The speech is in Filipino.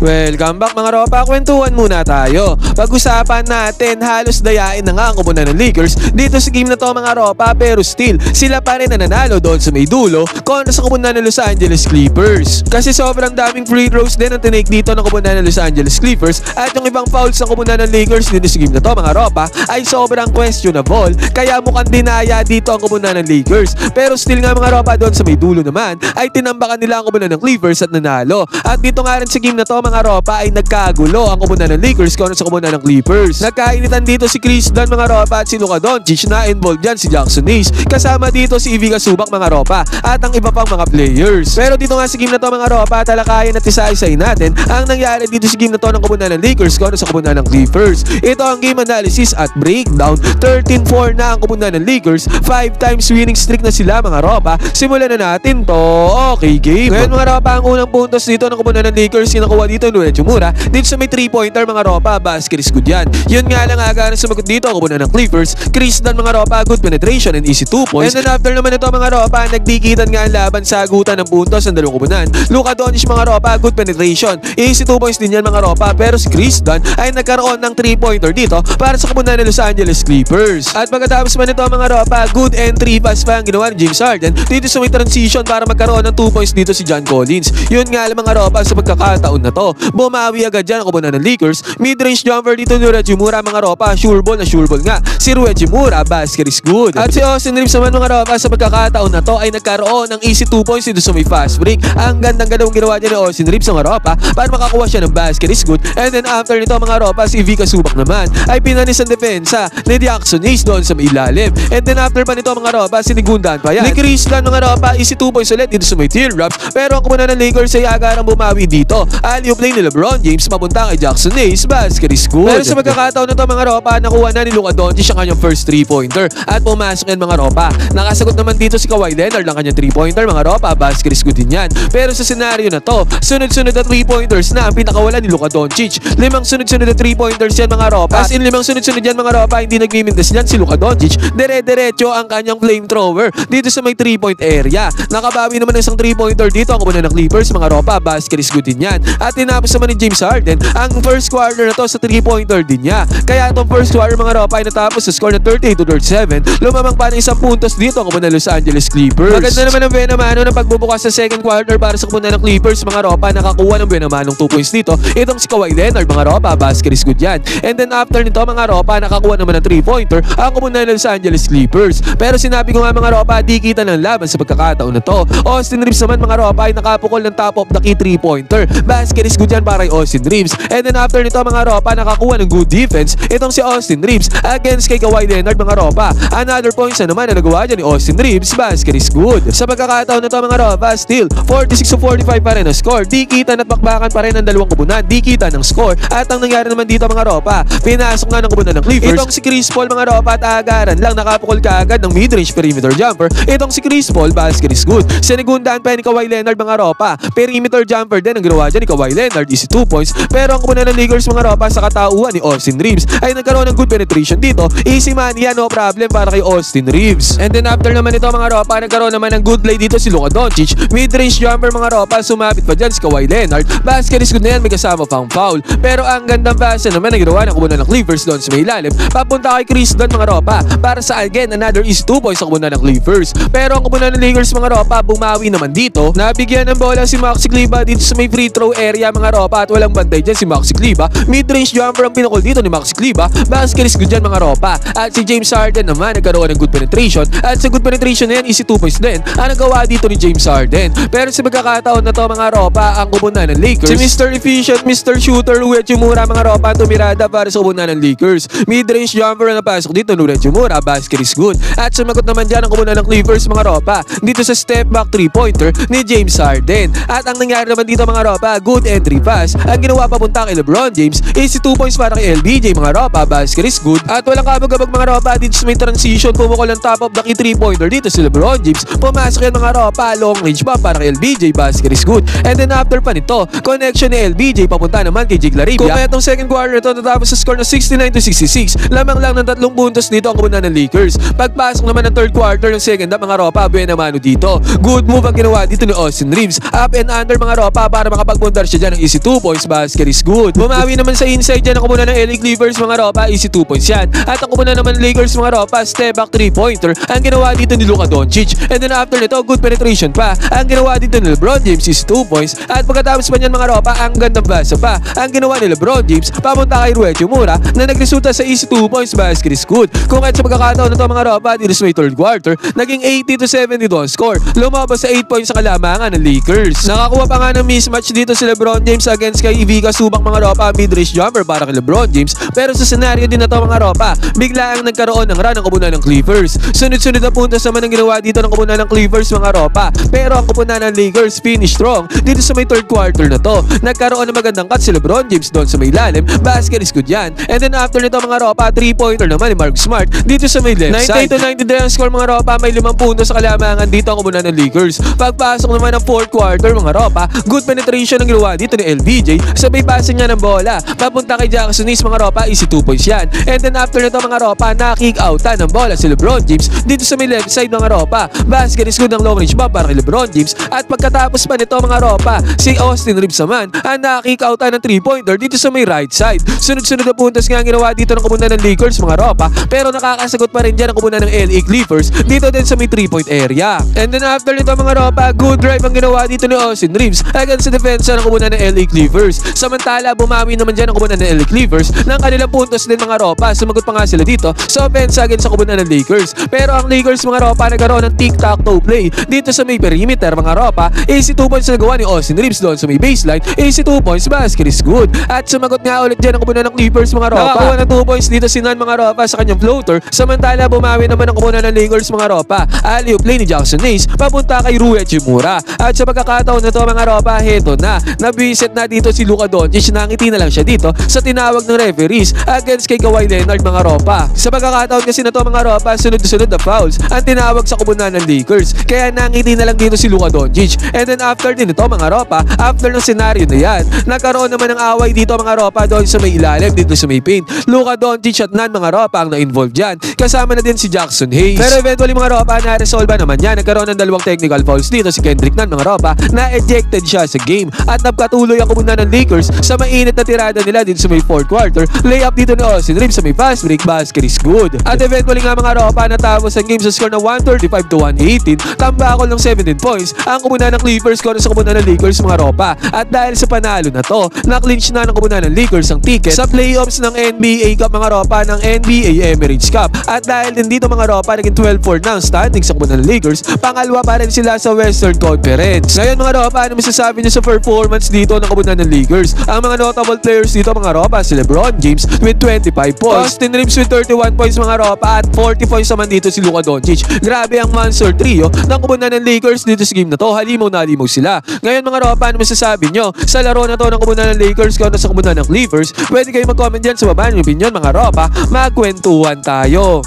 Welcome back mga ropa, kwentuhan muna tayo. Pag-usapan natin, halos dayain na nga ang koponan ng Lakers dito sa game na to mga ropa, pero still, sila pa rin nananalo doon sa may dulo kontra sa koponan ng Los Angeles Clippers. Kasi sobrang daming free throws din ang tinake dito ng koponan ng Los Angeles Clippers at yung ibang fouls ng koponan ng Lakers dito sa game na to mga ropa ay sobrang questionable, kaya mukhang dinaya dito ang koponan ng Lakers. Pero still nga mga ropa, doon sa may dulo naman ay tinambakan nila ang koponan ng Clippers at nanalo. At dito nga rin sa game na to mga ropa ay nagkagulo ang koponan ng Lakers kontra sa koponan ng Clippers. Nagkainitan dito si Chris Dunn mga ropa at si Luka Doncic, na involved dyan si Jackson Hayes, kasama dito si Ivica Zubac mga ropa at ang iba pang mga players. Pero dito nga sa game na to mga ropa, talakayan at isa-isayin natin ang nangyari dito sa game na to ng koponan ng Lakers kontra sa koponan ng Clippers. Ito ang game analysis at breakdown. 13-4 na ang koponan ng Lakers, 5 times winning streak na sila mga ropa. Simulan na natin to. Okay game. Ngayon mga ropa, ang unang puntos dito ng koponan ng Lakers kinakuha dito ni Hachimura dito sa may 3-pointer mga ropa, basket is good yan. Yun nga lang aga na sumagot dito ang koponan ng Clippers. Chris Dunn mga ropa, good penetration and easy 2 points. And then after naman ito mga ropa, nagdikitan nga ang laban sa agutan ng puntos ng dalawang koponan. Luka Doncic mga ropa, good penetration, easy 2 points din yan mga ropa. Pero si Chris Dunn ay nagkaroon ng 3-pointer dito para sa koponan ng Los Angeles Clippers. At pagkatapos man ito mga ropa, good entry pass pa ang ginawa ni James Harden dito sa may transition para magkaroon ng 2 points dito si John Collins. Yun nga lang mga ropa, sa pagkakataon na to, bumawi agad dyan ang koponan ng Lakers. Mid-range jumper dito ni Hachimura mga ropa, sure ball nga si Hachimura, basket is good. At si Austin Reaves naman mga ropa, sa pagkakataon na to ay nagkaroon ng easy 2 points dito sa may fast break. Ang gandang ginawa niya ni Austin Reaves mga ropa para makakuha siya ng basket is good. And then after nito mga ropa, si Ivica Zubac naman ay pinanis ang depensa ni Jackson Hayes doon sa may ilalim. And then after pa nito mga ropa, sinigundahan pa yan ni Chris Dunn mga ropa, easy 2 points ulit dito sa may teardrops. Pero ang koponan ng Lakers ay agarang bumawi dito. Alley-oop play ni LeBron James papunta kay Jackson Hayes, basket is good. Pero sa pagkakataon na to mga ropa, nakuha na ni Luka Doncic ang kanyang first 3-pointer at pumasok yan mga ropa. Nakasagot naman dito si Kawhi Leonard ang kanyang 3-pointer mga ropa, basket is good din yan. Pero sa senaryo na to, sunod-sunod na 3-pointers na ang pinakawala ni Luka Doncic. 5 sunod-sunod na 3-pointers yan mga ropa. As in 5 sunod-sunod yan mga ropa, hindi nagmimintas yan si Luka Doncic. Dire-diretso ang kanyang flamethrower dito sa may 3-point area. Nakabawi naman ng isang 3-pointer dito ang koponan ng Clippers mga ropa, basket is good din yan. At tinapos naman ni James Harden ang first quarter na to sa 3-pointer din niya. Kaya itong first quarter mga ropa ay natapos sa score na 38-37. Lumamang pa ng isang puntos dito ang koponan ng Los Angeles Clippers. Maganda naman ang Benamano ng pagbubukas sa second quarter para sa koponan ng Clippers mga ropa. Nakakuha ng Benamanong 2 points dito. Itong si Kawhi Leonard mga ropa, basket is good yan. And then after nito mga ropa, nakakuha naman ng 3-pointer ang koponan ng Los Angeles Clippers. Pero sinabi ko nga mga ropa, di kita ng laban sa pagkakataon na to. Austin Reaves naman mga ropa ay nakapukol ng top of the key 3-pointer. Basket is good yan para kay Austin Reaves. And then after nito mga ropa, nakakuha ng good defense itong si Austin Reaves against kay Kawhi Leonard mga ropa. Another points na naman na nagawa dyan ni Austin Reaves, basket is good. Sa pagkakataon na to mga ropa, still 46-45 pa rin ang score. Di kita at bakbakan pa rin ang dalawang koponan. Di kita ng score. At ang nangyari naman dito mga ropa, pinasok nga ng koponan ng Clippers itong si Chris Paul mga ropa at agaran lang nakapukol kaagad ng mid-range perimeter jumper. Itong si Chris Paul, basket is good. Sinigundahan pa ni Kawhi Leonard mga ropa, perimeter jumper din ang ginawa dyan ni Kawhi Leonard, easy 2 points. Pero ang koponan ng Lakers mga ropa, sa katauhan ni Austin Reaves ay nagkaroon ng good penetration dito. Easy man yan, no problem para kay Austin Reaves. And then after naman ito mga ropa, nagkaroon naman ng good play dito si Luka Doncic. Mid-range jumper mga ropa, sumabit pa dyan si Kawhi Leonard. Basket is good na yan, may kasama pang foul. Pero ang gandang pass naman na ginawa ng koponan ng Clippers doon sa may ilalim, papunta kay Chris Dunn mga ropa para sa again another easy 2 points sa koponan ng Clippers. Pero ang koponan ng Lakers mga ropa, bumawi naman dito. Nabigyan ng bola si Maxi Kleber dito sa may free throw area mga ropa at walang bantay dyan si Maxi Kleber. Mid-range jumper ang pinakol dito ni Maxi Kleber. Basket is good dyan mga ropa. At si James Harden naman nagkaroon ng good penetration. At sa good penetration na yan, easy 2 points din ang nagawa dito ni James Harden. Pero sa pagkakataon na to mga ropa, ang koponan ng Lakers, si Mr. Efficient, Mr. Shooter, Hachimura mga ropa, tumirada para sa koponan ng Lakers. Mid-range jumper na napasok dito ni Hachimura, basket is good. At sumagot naman dyan ang koponan ng Clippers mga ropa dito sa step back 3-pointer ni James Harden. At ang nangyari naman dito mga ropa, good entry pass ang ginawa papunta kay LeBron James, easy 2 points para kay LBJ mga ropa, basket is good. At walang kabag-abag mga ropa dito sa may transition, pumukol ang top of the key 3-pointer dito si LeBron James. Pumasok yan mga ropa, long range ba para kay LBJ, basket is good. And then after pa nito, connection ni LBJ papunta naman kay Jake Larivia. Kung itong second quarter ito natapos sa score na 69-66, lamang lang ng 3 puntos dito ang koponan ng Lakers. Pagpasok naman ng third quarter ng second half mga ropa, buena mano dito. Good move ang ginawa dito ni Austin Reaves. Up and under mga ropa para makapagpundar siya dyan ng easy 2 points, basket is good. Bumawi naman sa inside dyan ang kupunan ng LA Clippers mga ropa, easy 2 points yan. At ang kupunan naman ng Lakers mga ropa, step back 3-pointer ang ginawa dito ni Luka Doncic. And then after nito, good penetration pa ang ginawa dito ni LeBron James, easy 2 points. At pagkatapos pa niyan mga ropa, ang gandang basa pa ang ginawa ni LeBron James papunta kay Rui Hachimura na nagresulta sa easy 2 points, basket is good. Kung kahit sa pagkakataon na ito mga ropa, dito sa may third quarter, naging 80-70 doon score. Lumabas sa 8 points sa kalamangan ng Lakers. Nakakuha pa nga ng mismatch dito si LeBron James against kay Ivica Subak mga ropa, mid-range jumper para kay LeBron James. Pero sa scenario din na to mga ropa, bigla ang nagkaroon ng run ng kupunan ng Clippers. Sunod-sunod na puntos naman ang ginawa dito ng kupunan ng Clippers mga ropa. Pero ang kupunan ng Lakers finish strong dito sa may third quarter na to. Nagkaroon ng magandang cut si LeBron James doon sa may ilalim. Basket is good yan. And then after nito mga ropa, 3-pointer naman ni Mark Smart dito sa may left side. 90-93 ang score mga ropa, may 5 puntos sa kalamangan dito ang kupunan ng Lakers. Pagpasok naman ng fourth quarter mga ropa, good penetration ang ginawa dito ni LBJ. Sabay passing niya ng bola papunta kay Jackson Hayes mga ropa, easy 2 points yan. And then after nito mga ropa, na-kick outan ng bola si LeBron James dito sa may left side mga ropa. Basket is good ng long range ball para kay LeBron James. At pagkatapos pa nito mga ropa, si Austin Reeves naman ang na-kick outan ng 3-pointer dito sa may right side. Sunod-sunod na puntos nga ang ginawa dito ng kupunan ng Lakers mga ropa, pero nakakasagot pa rin dyan ang kupunan ng LA Clippers dito din sa may 3-point area. And then after nito mga ropa, good drive ang ginawa dito ni Austin Reeves against sa defense ng kupunan ng LA Clippers. Samantala, bumawi naman dyan ang kupunan ng LA Clippers ng kanilang puntos din mga ropa. Sumagot pa nga sila dito sa offense against sa kupunan ng Lakers. Pero ang Lakers mga ropa, nagkaroon ng tic-tac-toe play dito sa may perimeter mga ropa. Easy 2 points na gawa ni Austin Reeves doon sa may baseline. Easy 2 points, basket is good. At sumagot nga ulit dyan ang kupunan ng Clippers mga ropa. Nakakuha ng 2 points dito si Nan mga ropa sa kanyang floater. Samantala, bumawi naman ang kupunan ng Lakers mga ropa. Alley-oop play ni Jackson Hayes papunta kay Rui Hachimura. At sa pagkakataon na to mga ropa, heto na. Nabisit na dito si Luka Doncic, nangiti na lang siya dito sa tinawag ng referees against kay Kawhi Leonard mga ropa. Sa pagkakataon kasi na to mga ropa, sunod-sunod na fouls ang tinawag sa kupunan ng Lakers. Kaya nangiti na lang dito si Luka Doncic. And then after din ito mga ropa, after ng senaryo na yan, nagkaroon naman ng away dito mga ropa doon sa may ilalim, dito sa may paint. Luka Doncic at Nan mga ropa ang na-involve dyan. Kasama na din si Jackson Hayes. Pero eventually mga ropa, na-resolve naman yan. Nagkaroon ng 2 technical fouls dito si Kendrick Nunn mga ropa, na-ejected siya sa game. At nagpatuloy ang kupunan ng Lakers sa mainit na tirada nila dito sa may fourth quarter. Layup dito ni Austin Reeves sa may fast break, basket is good. At eventually nga mga ropa, natapos ang game sa score na 135-118. Tambakol ng 17 points ang kupunan ng Clippers kontra sa kupunan ng Lakers mga ropa. At dahil sa panalo na to, na-clinch na ng kupunan ng Lakers ang ticket sa playoffs ng NBA Cup mga ropa, ng NBA Emirates Cup. At dahil din dito mga ropa, naging 12-4 na ang standing sa kupunan ng Lakers. Pangalawa pa rin sila sa Western Conference. Ngayon mga ropa, ano masasabi niyo sa performance dito ng kupunan ng Lakers? Ang mga notable players dito mga ropa, si LeBron James with 25 points, Austin Reeves with 31 points mga ropa, at 40 points naman dito si Luka Doncic. Grabe ang monster trio ng kupunan ng Lakers dito sa game na to. Halimaw na halimaw sila. Ngayon mga ropa, ano masasabi nyo sa laro na to ng kupunan ng Lakers kontra sa kupunan ng Clippers? Pwede kayo mag-comment dyan sa baba ng opinion mga ropa. Magkwentuhan tayo.